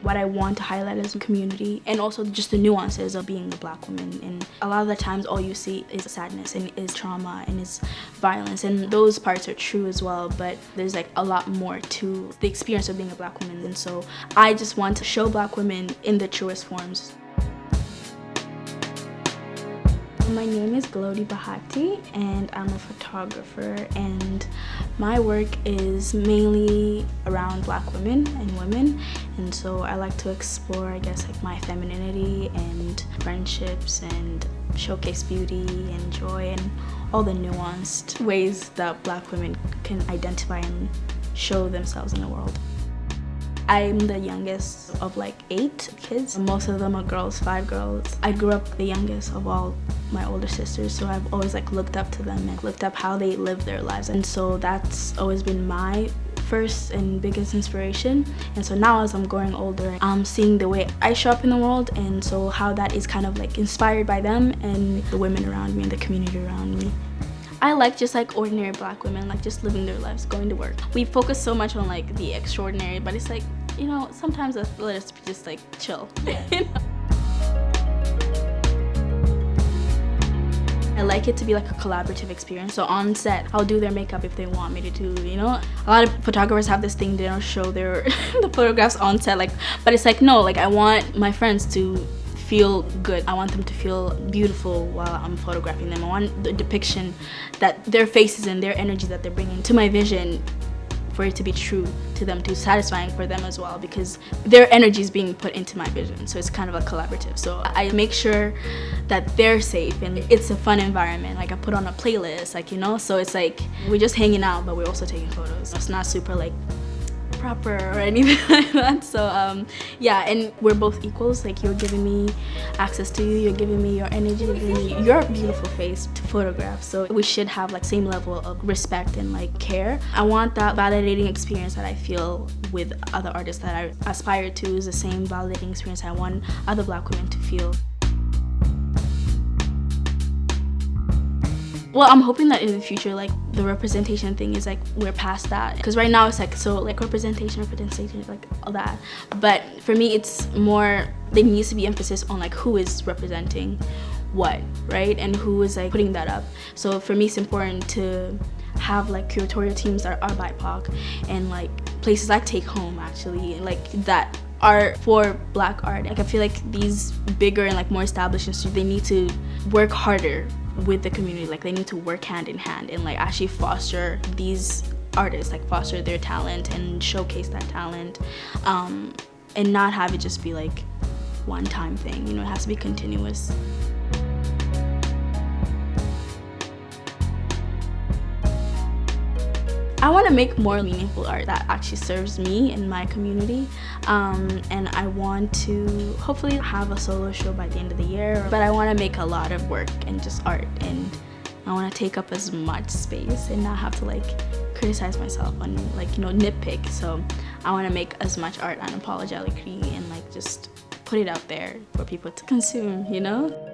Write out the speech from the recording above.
what I want to highlight as a community, and also just the nuances of being a Black woman. And a lot of the times all you see is sadness and is trauma and is violence, and those parts are true as well, but there's like a lot more to the experience of being a Black woman. And so I just want to show Black women in the truest forms. My name is Glodi Bahati, and I'm a photographer, and my work is mainly around Black women and women. And so I like to explore, I guess, like my femininity and friendships and showcase beauty and joy and all the nuanced ways that Black women can identify and show themselves in the world. I'm the youngest of like 8 kids. Most of them are girls, 5 girls. I grew up the youngest of all my older sisters, so I've always like looked up to them and looked up how they live their lives. And so that's always been my first and biggest inspiration. And so now as I'm growing older, I'm seeing the way I show up in the world, and so how that is kind of like inspired by them and the women around me and the community around me. I like just like ordinary Black women, like just living their lives, going to work. We focus so much on like the extraordinary, but it's like, you know, sometimes let us just like chill. You know? I like it to be like a collaborative experience. So on set, I'll do their makeup if they want me to do, you know? A lot of photographers have this thing, they don't show their the photographs on set, like, but it's like, no, like I want my friends to feel good. I want them to feel beautiful while I'm photographing them. I want the depiction that their faces and their energy that they're bringing to my vision, for it to be true to them, to satisfying for them as well, because their energy is being put into my vision. So it's kind of a collaborative. So I make sure that they're safe and it's a fun environment. Like I put on a playlist, like, you know, so it's like we're just hanging out, but we're also taking photos. It's not super like proper or anything like that. So yeah, and we're both equals. Like you're giving me access to you, you're giving me your energy, you're giving me your beautiful face to photograph. So we should have like same level of respect and like care. I want that validating experience that I feel with other artists that I aspire to is the same validating experience I want other Black women to feel. Well, I'm hoping that in the future, like, the representation thing is, like, we're past that. Because right now, it's, like, so, like, representation, like, all that. But for me, it's more, there needs to be emphasis on, like, who is representing what, right? And who is, like, putting that up. So for me, it's important to have, like, curatorial teams that are BIPOC and, like, places like Take Home, actually, like, that are for Black art. Like, I feel like these bigger and, like, more established institutes, they need to work harder with the community. Like they need to work hand in hand and like actually foster these artists, like foster their talent and showcase that talent, and not have it just be like one-time thing. You know, it has to be continuous. I want to make more meaningful art that actually serves me and my community, and I want to hopefully have a solo show by the end of the year, but I want to make a lot of work and just art, and I want to take up as much space and not have to like criticize myself and like, you know, nitpick. So I want to make as much art unapologetically and like just put it out there for people to consume, you know?